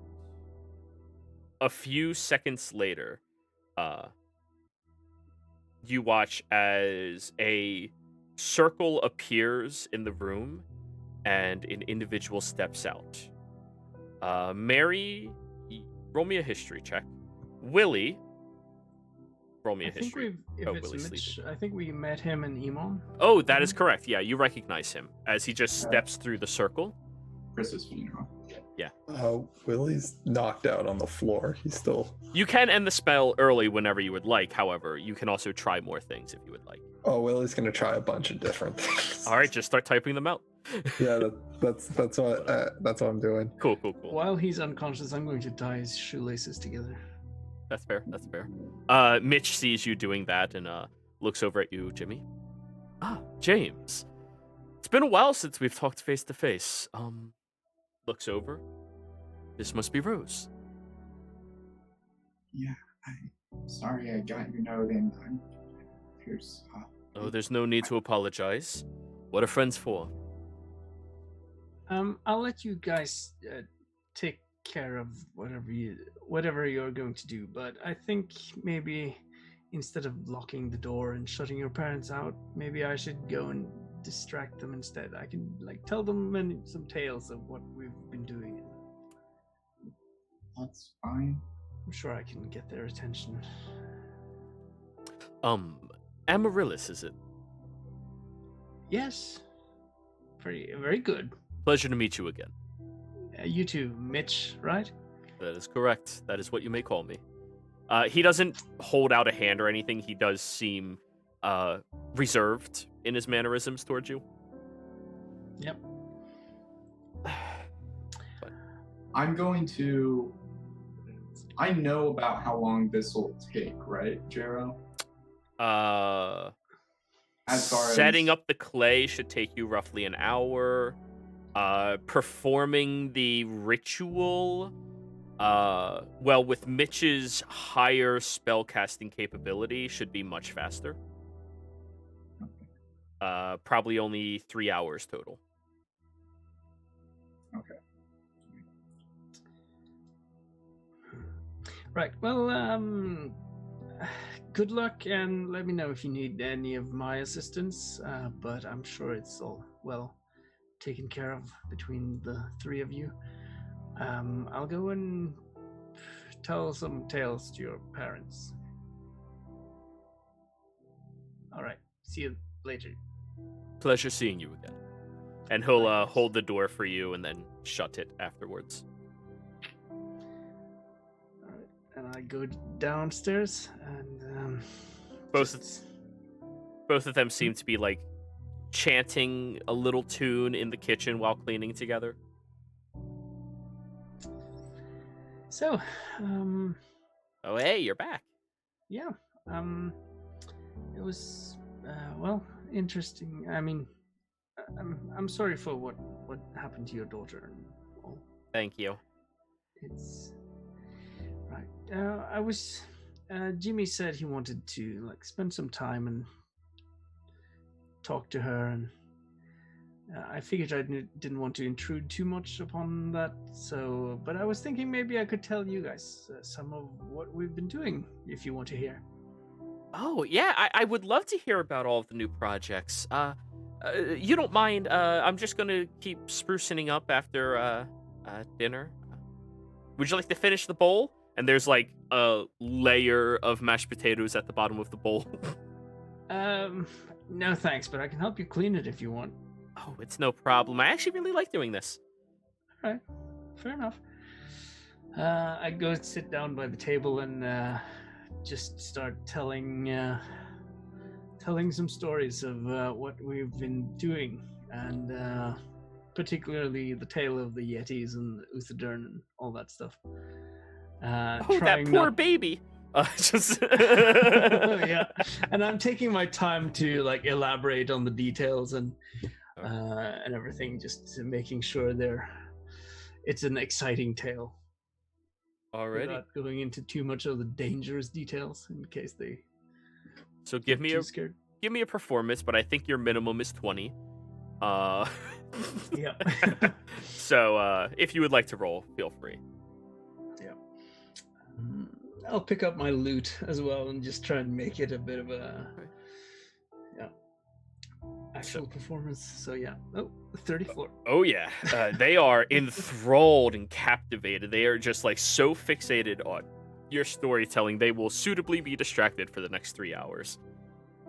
a few seconds later, you watch as a circle appears in the room and an individual steps out. Mary, roll me a history check. Willie, roll me a history. Willie's Mitch, I think we met him in Emon. Oh, that is correct. Yeah, you recognize him as he just steps through the circle. Chris's funeral. Yeah. Willie's knocked out on the floor. He's still... You can end the spell early whenever you would like. However, you can also try more things if you would like. Oh, Willie's going to try a bunch of different things. All right, just start typing them out. Yeah, that's what I'm doing. Cool. While he's unconscious, I'm going to tie his shoelaces together. That's fair. Mitch sees you doing that and looks over at you, Jimmy. James. It's been a while since we've talked face to face. Looks over. This must be Rose. Yeah, sorry I got your note, and I'm Pierce. Oh, there's no need to apologize. What are friends for? I'll let you guys take care of whatever you're going to do, but I think maybe instead of locking the door and shutting your parents out, maybe I should go and distract them instead. I can tell them some tales of what we've been doing. That's fine. I'm sure I can get their attention. Amaryllis, is it? Yes. Very good. Pleasure to meet you again. You too, Mitch, right? That is correct. That is what you may call me. He doesn't hold out a hand or anything. He does seem reserved in his mannerisms towards you. Yep. I'm going to... I know about how long this will take, right, Jero? As far Setting as... up the clay should take you roughly an hour. Performing the ritual, well, with Mitch's higher spellcasting capability, should be much faster. Probably only 3 hours total. Okay. Right. Well, good luck, and let me know if you need any of my assistance. But I'm sure it's all well taken care of between the three of you. I'll go and tell some tales to your parents. All right. See you later. Pleasure seeing you again. And he'll hold the door for you and then shut it afterwards. All right. And I go downstairs, and both of them seem to be chanting a little tune in the kitchen while cleaning together. So, oh hey, you're back. Yeah. It was interesting. I mean, I'm sorry for what happened to your daughter and all. Thank you. It's right. I was Jimmy said he wanted to spend some time and talk to her, and I figured I didn't want to intrude too much upon that. So, but I was thinking maybe I could tell you guys some of what we've been doing if you want to hear. Oh yeah, I would love to hear about all of the new projects. You don't mind? I'm just gonna keep sprucing up after dinner. Would you like to finish the bowl? And there's a layer of mashed potatoes at the bottom of the bowl. No thanks, but I can help you clean it if you want. Oh, it's no problem. I actually really like doing this. All right, fair enough. I go sit down by the table and just start telling some stories of what we've been doing, and particularly the tale of the Yetis and the Uthadern and all that stuff. Oh, that poor baby. Just yeah, and I'm taking my time to elaborate on the details and everything, just to making sure it's an exciting tale. Already. Without going into too much of the dangerous details in case they. So give me a performance, but I think your minimum is 20. Yeah. So if you would like to roll, feel free. Yeah. I'll pick up my loot as well and just try and make it a bit of a actual performance. So yeah. Oh, 34. Oh yeah. They are enthralled and captivated. They are just so fixated on your storytelling, they will suitably be distracted for the next 3 hours.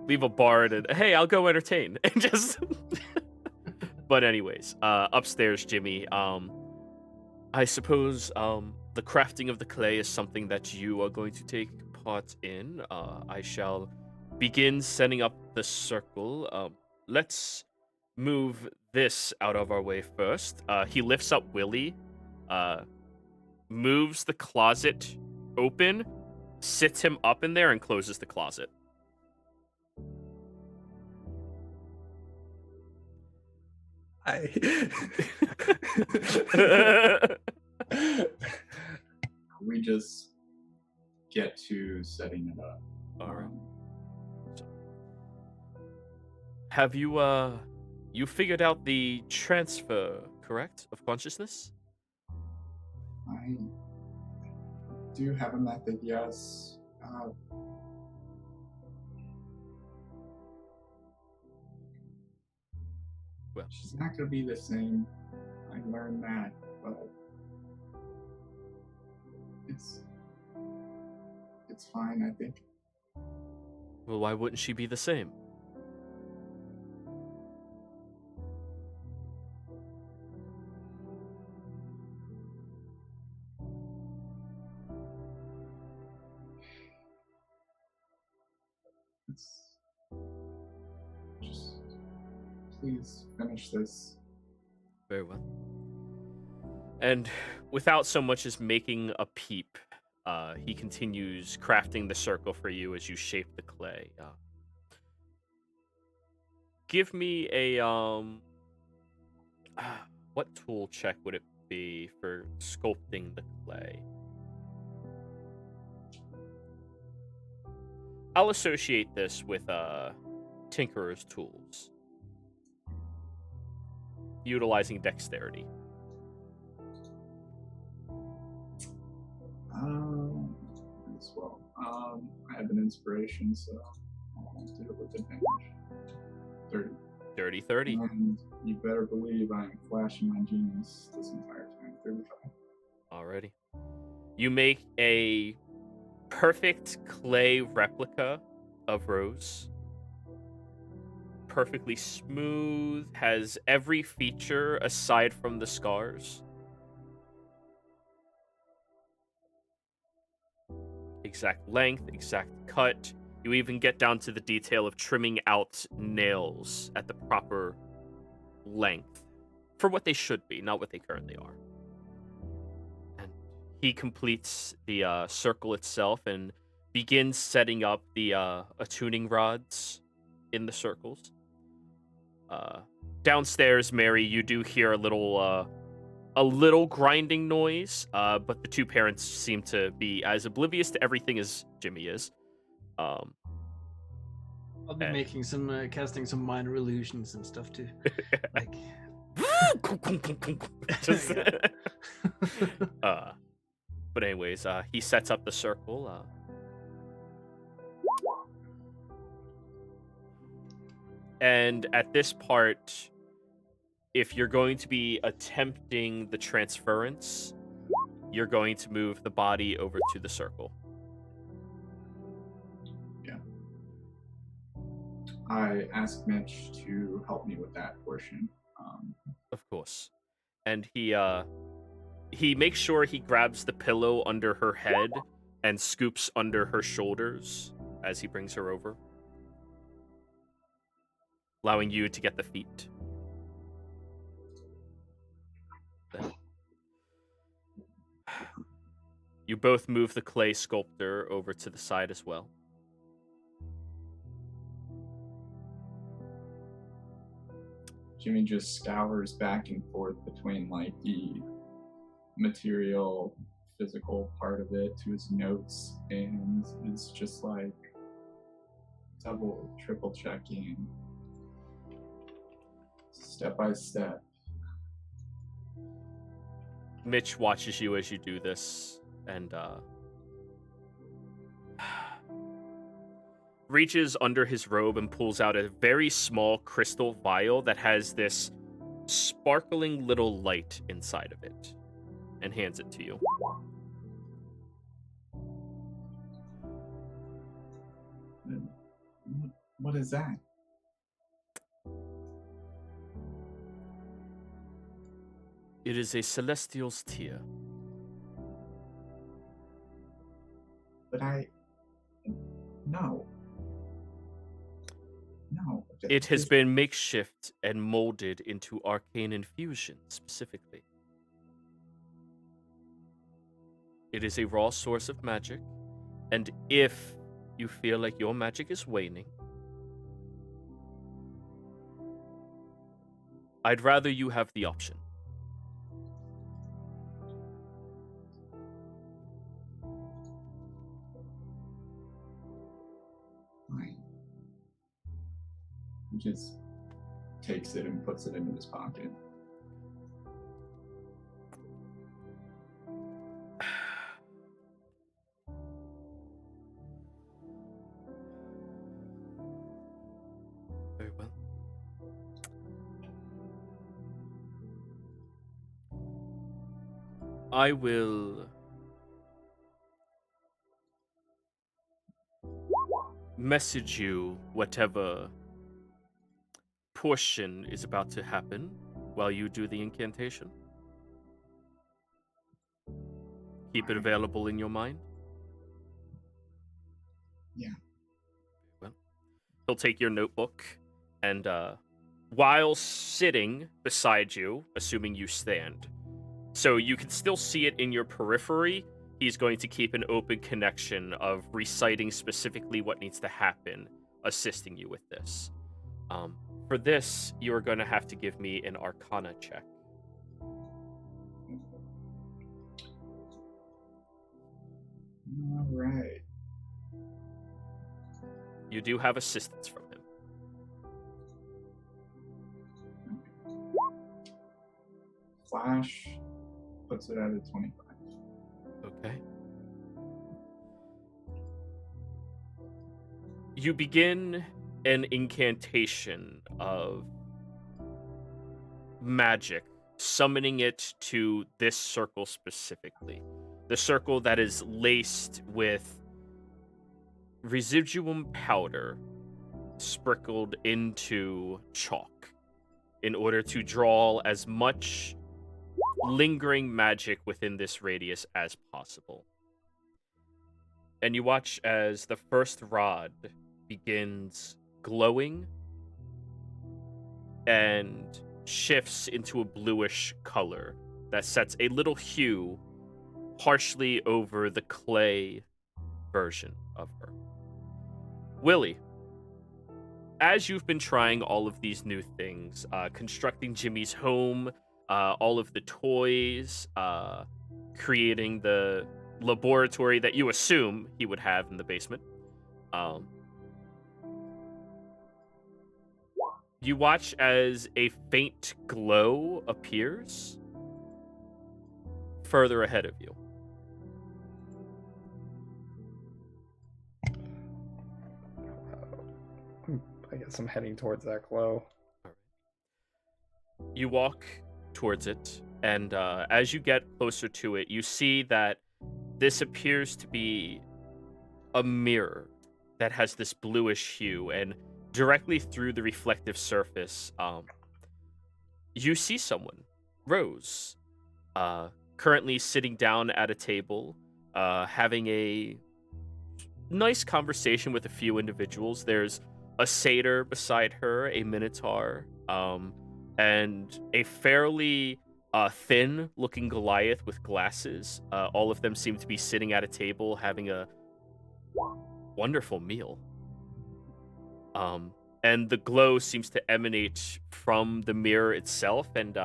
Leave a bard and hey, I'll go entertain and just. But anyways, upstairs, Jimmy. I suppose the crafting of the clay is something that you are going to take part in. I shall begin setting up the circle. Let's move this out of our way first. He lifts up Willie, moves the closet open, sits him up in there, and closes the closet. We just get to setting it up. All right. So, have you figured out the transfer, correct, of consciousness? I do have a method, yes. Well, she's not going to be the same. I learned that, but it's fine, I think. well, why wouldn't she be the same? Just please finish this. Very well. And without so much as making a peep, he continues crafting the circle for you as you shape the clay. Give me a what tool check would it be for sculpting the clay? I'll associate this with Tinkerer's tools, utilizing dexterity. As well. I have an inspiration, so I'll do it with advantage. 30. Dirty 30. And you better believe I am flashing my genius this entire time. 35. Alrighty. You make a perfect clay replica of Rose. Perfectly smooth, has every feature aside from the scars. Exact length, exact cut. You even get down to the detail of trimming out nails at the proper length for what they should be, not what they currently are. And he completes the circle itself and begins setting up the attuning rods in the circles. Downstairs, Mary, you do hear a little grinding noise, but the two parents seem to be as oblivious to everything as Jimmy is. I'll be making some, casting some minor illusions and stuff too. Like, Just, but anyways, he sets up the circle. And at this part, if you're going to be attempting the transference, you're going to move the body over to the circle. Yeah. I asked Mitch to help me with that portion. Of course. And he makes sure he grabs the pillow under her head and scoops under her shoulders as he brings her over, allowing you to get the feet. Then you both move the clay sculptor over to the side as well. Jimmy just scours back and forth between like the material, physical part of it to his notes, and it's just like double, triple checking, step by step. Mitch watches you as you do this and reaches under his robe and pulls out a very small crystal vial that has this sparkling little light inside of it and hands it to you. What is that? It is a celestial's tear. But no. It has been makeshift and molded into arcane infusion, specifically. It is a raw source of magic, and if you feel like your magic is waning, I'd rather you have the option. He just takes it and puts it into his pocket. Very well. I will message you whatever portion is about to happen while you do the incantation. Keep it available in your mind. Yeah. Well, he'll take your notebook and while sitting beside you, assuming you stand, so you can still see it in your periphery, he's going to keep an open connection of reciting specifically what needs to happen, assisting you with this. For this, you are going to have to give me an Arcana check. All right. You do have assistance from him. Flash puts it at a 25. Okay. You begin an incantation of magic, summoning it to this circle specifically. The circle that is laced with residuum powder sprinkled into chalk in order to draw as much lingering magic within this radius as possible. And you watch as the first rod begins glowing and shifts into a bluish color that sets a little hue partially over the clay version of her. Willie, as you've been trying all of these new things, constructing Jimmy's home, all of the toys, creating the laboratory that you assume he would have in the basement, you watch as a faint glow appears further ahead of you. I guess I'm heading towards that glow. You walk towards it, and as you get closer to it, you see that this appears to be a mirror that has this bluish hue, and directly through the reflective surface, you see someone, Rose, currently sitting down at a table, having a nice conversation with a few individuals. There's a satyr beside her, a minotaur, and a fairly thin-looking Goliath with glasses. All of them seem to be sitting at a table having a wonderful meal. And the glow seems to emanate from the mirror itself, and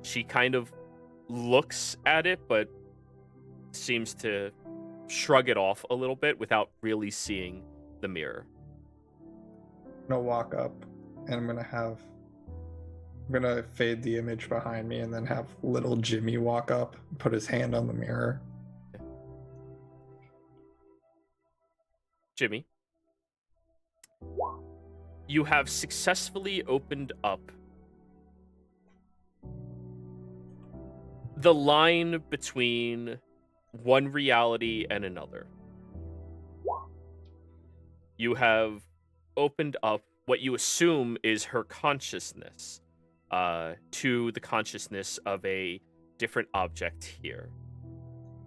she kind of looks at it, but seems to shrug it off a little bit without really seeing the mirror. I'm gonna walk up and I'm gonna fade the image behind me and then have little Jimmy walk up, put his hand on the mirror. Jimmy, you have successfully opened up the line between one reality and another. You have opened up what you assume is her consciousness to the consciousness of a different object here.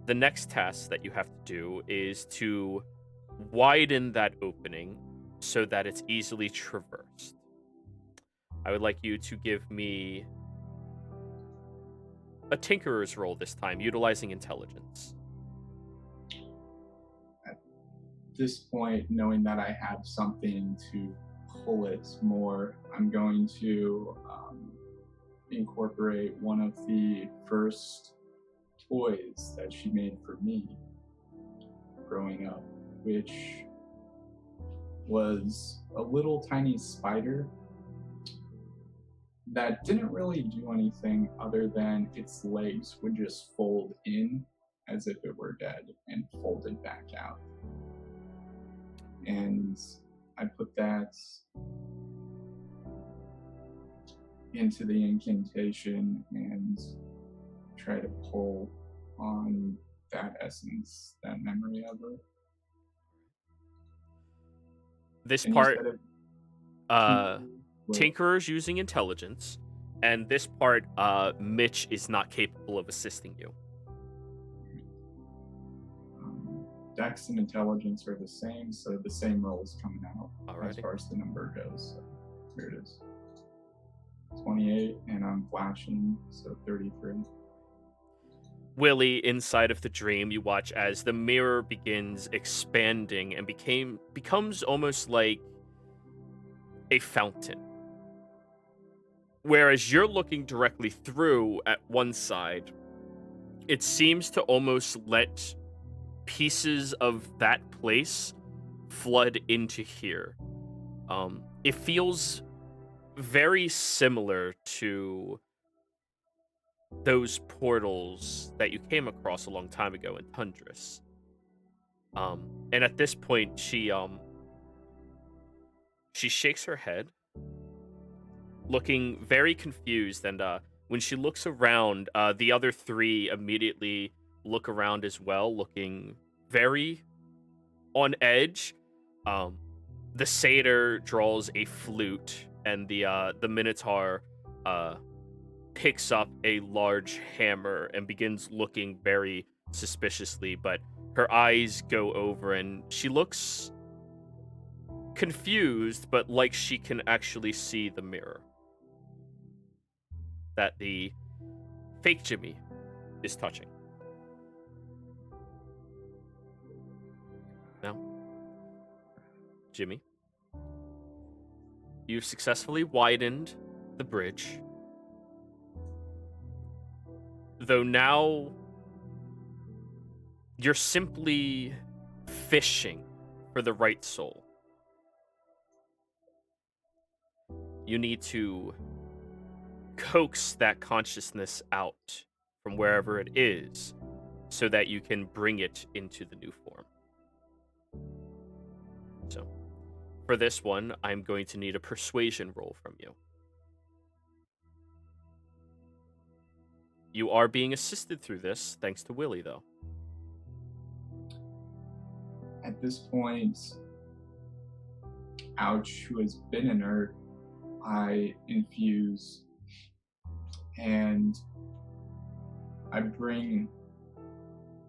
The next task that you have to do is to widen that opening so that it's easily traversed. I would like you to give me a tinkerer's roll this time, utilizing intelligence. At this point, knowing that I have something to pull it more, I'm going to incorporate one of the first toys that she made for me growing up, which was a little tiny spider that didn't really do anything other than its legs would just fold in as if it were dead and folded back out. And I put that into the incantation and try to pull on that essence, that memory of her. This And you part, said it- Tinkerer's using intelligence, and this part, Mitch is not capable of assisting you. Dex and intelligence are the same, so the same roll is coming out as Alrighty. far as the number goes. So here it is. 28, and I'm flashing, so 33. Willie, inside of the dream, you watch as the mirror begins expanding and becomes almost like a fountain. Whereas you're looking directly through at one side, it seems to almost let pieces of that place flood into here. It feels very similar to those portals that you came across a long time ago in Tundris. And at this point, she shakes her head, looking very confused, and when she looks around, the other three immediately look around as well, looking very on edge. The satyr draws a flute, and the minotaur picks up a large hammer and begins looking very suspiciously, but her eyes go over and she looks confused, but like she can actually see the mirror that the fake Jimmy is touching. Now, Jimmy, you've successfully widened the bridge, though now you're simply fishing for the right soul. You need to coax that consciousness out from wherever it is so that you can bring it into the new form. So, for this one, I'm going to need a persuasion roll from you. You are being assisted through this, thanks to Willie, though. At this point, Ouch, who has been inert, I infuse and I bring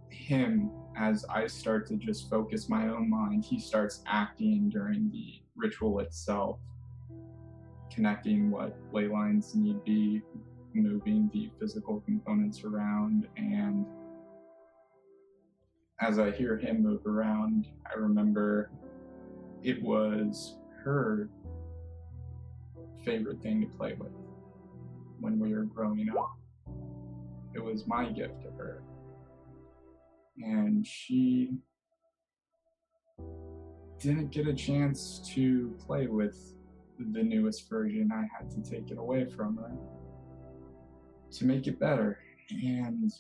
him as I start to just focus my own mind. He starts acting during the ritual itself, connecting what ley lines need be, moving the physical components around, and as I hear him move around, I remember it was her favorite thing to play with when we were growing up. It was my gift to her. And she didn't get a chance to play with the newest version. I had to take it away from her to make it better. And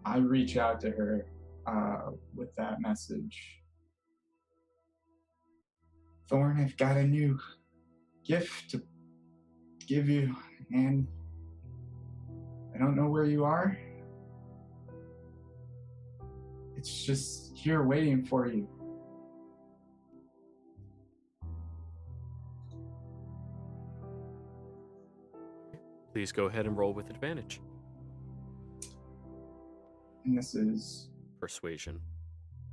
I reach out to her with that message. Thorn, I've got a new gift to give you, and I don't know where you are. It's just here waiting for you. Please go ahead and roll with advantage. And this is Persuasion.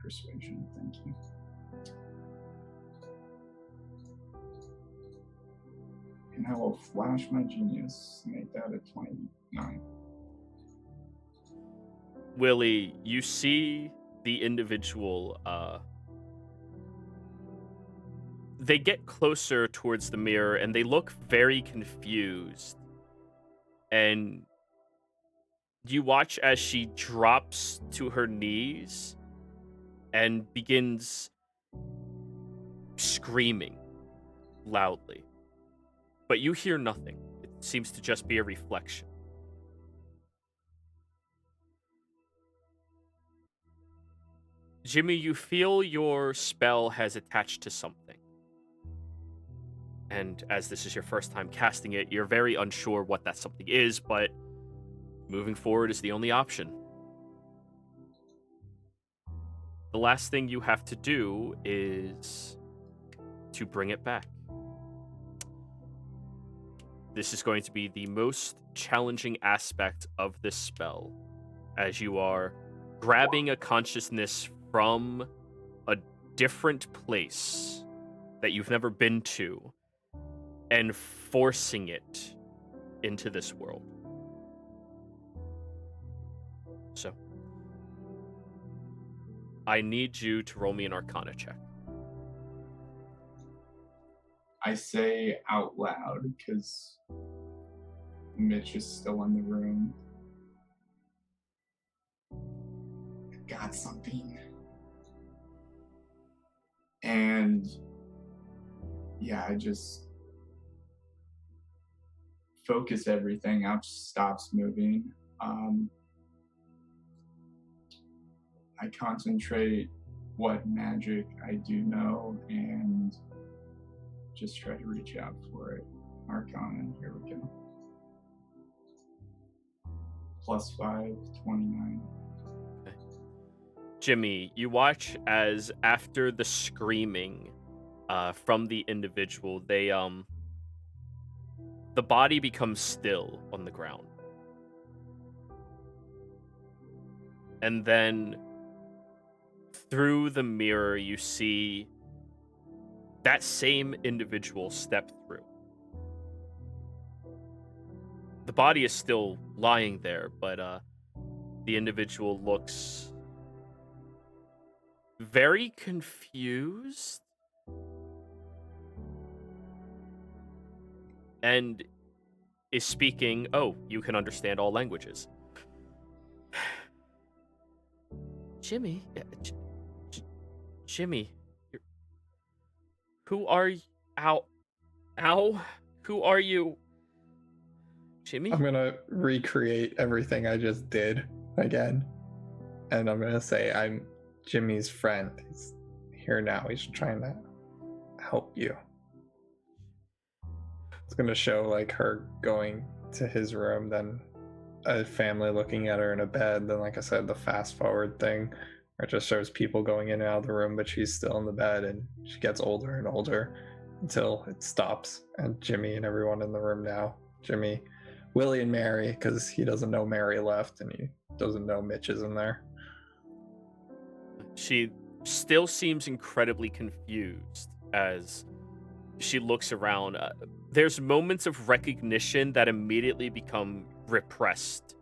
persuasion, thank you. And I will flash my genius, make that a 29. Willie, you see the individual, they get closer towards the mirror and they look very confused. And you watch as she drops to her knees and begins screaming loudly. But you hear nothing. seems to just be a reflection. Jimmy, you feel your spell has attached to something. And as this is your first time casting it, you're very unsure what that something is, but moving forward is the only option. The last thing you have to do is to bring it back. This is going to be the most challenging aspect of this spell, as you are grabbing a consciousness from a different place that you've never been to and forcing it into this world. So, I need you to roll me an Arcana check. I say out loud because Mitch is still in the room. I got something. And yeah, I just focus everything up, stops moving. I concentrate what magic I do know and just try to reach out for it. Arcana, here we go. +5, 29. Okay. Jimmy, you watch as after the screaming from the individual, the body becomes still on the ground. And then through the mirror, you see that same individual step through. The body is still lying there, but the individual looks very confused and is speaking, oh, you can understand all languages. Jimmy, Jimmy, who are you? Ow, who are you? Jimmy? I'm gonna recreate everything I just did again. And I'm gonna say I'm Jimmy's friend. He's here now. He's trying to help you. It's gonna show like her going to his room, then a family looking at her in a bed, then like I said, the fast forward thing where it just shows people going in and out of the room, but she's still in the bed and she gets older and older until it stops. And Jimmy and everyone in the room now. Jimmy, Willie and Mary, because he doesn't know Mary left and he doesn't know Mitch is in there. She still seems incredibly confused as she looks around. There's moments of recognition that immediately become repressed.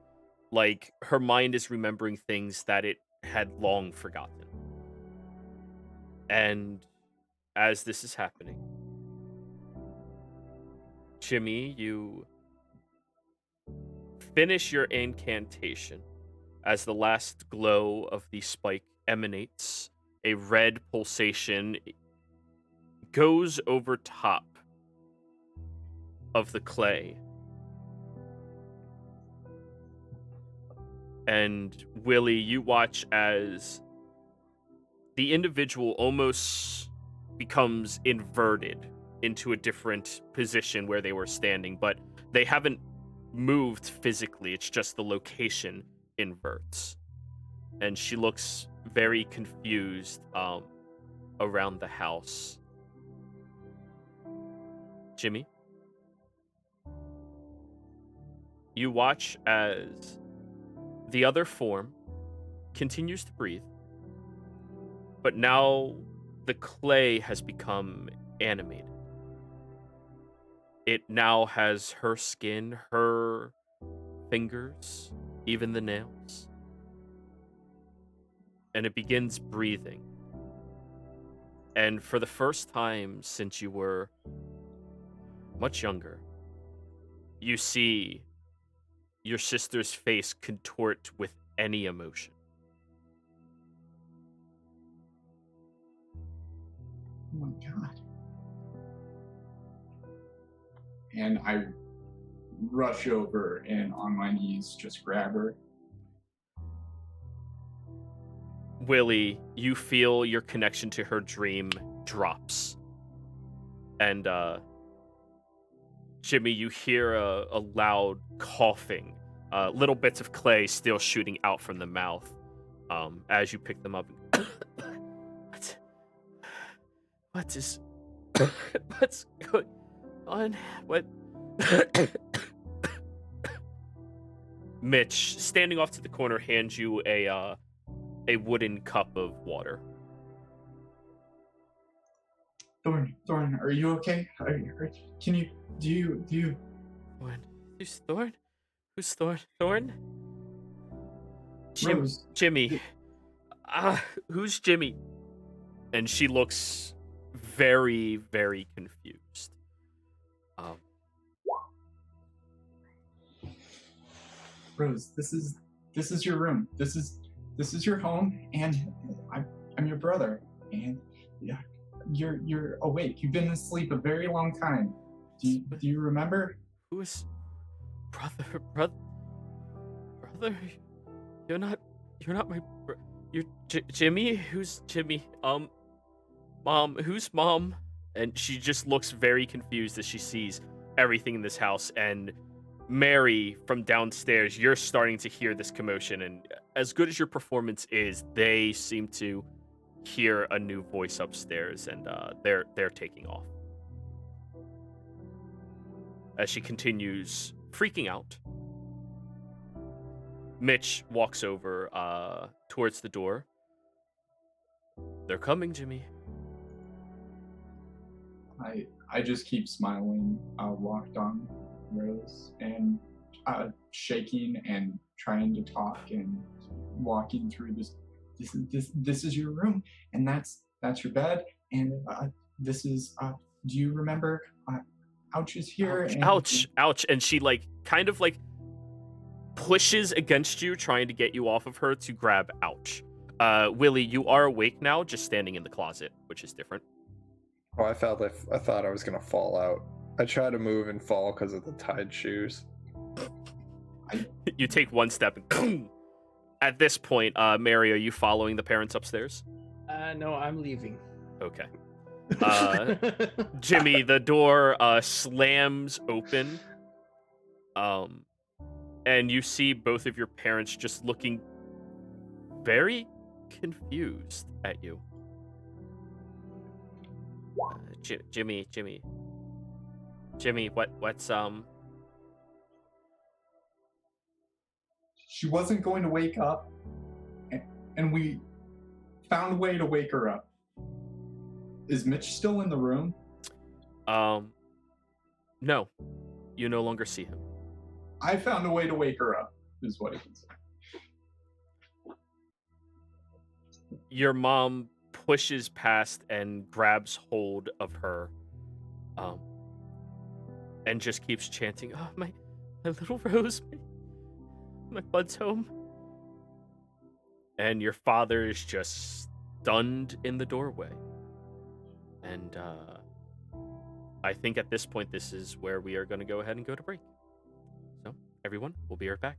Like her mind is remembering things that it had long forgotten. And as this is happening, Jimmy, you finish your incantation as the last glow of the spike emanates. A red pulsation goes over top of the clay. And Willie, you watch as the individual almost becomes inverted into a different position where they were standing, but they haven't moved physically. It's just the location inverts. And she looks very confused around the house. Jimmy, you watch as the other form continues to breathe, but now the clay has become animated. It now has her skin, her fingers, even the nails. And it begins breathing. And for the first time since you were much younger, you see your sister's face contort with any emotion. Oh my god. And I rush over and on my knees just grab her. Willie, you feel your connection to her dream drops. And Jimmy, you hear a loud coughing, little bits of clay still shooting out from the mouth as you pick them up. What's going on? What? Mitch, standing off to the corner, hands you a wooden cup of water. Thorn, are you okay? Do you? Thorn? Who's Thorn? Who's Thorn? Thorn? Rose. Jimmy. Who's Jimmy? And she looks very, very confused. Rose, this is your room. This is your home, and I'm your brother. And yeah, you're awake. You've been asleep a very long time. Do you remember? Who is brother? You're not my you're Jimmy? Who's Jimmy? Mom, who's Mom? And she just looks very confused as she sees everything in this house. And Mary, from downstairs, you're starting to hear this commotion, and as good as your performance is, they seem to hear a new voice upstairs, and they're taking off. As she continues freaking out, Mitch walks over towards the door. They're coming, Jimmy. I just keep smiling, locked on Rose, and shaking and trying to talk and walking through this. This is your room, and that's your bed, and this is. Do you remember? Ouch is here. Ouch! And she kind of pushes against you, trying to get you off of her to grab Ouch. Willie, you are awake now, just standing in the closet, which is different. Oh, I thought I was gonna fall out. I try to move and fall because of the tied shoes. You take one step and at this point, Mary, are you following the parents upstairs? No, I'm leaving. Okay. Jimmy, the door slams open. And you see both of your parents just looking very confused at you. Jimmy, what's She wasn't going to wake up, and we found a way to wake her up. Is Mitch still in the room? No. You no longer see him. I found a way to wake her up, is what he can say. Your mom pushes past and grabs hold of her, and just keeps chanting, "Oh, my little Rose, my bud's home." And your father is just stunned in the doorway. And I think at this point, this is where we are going to go ahead and go to break. So, everyone, we'll be right back.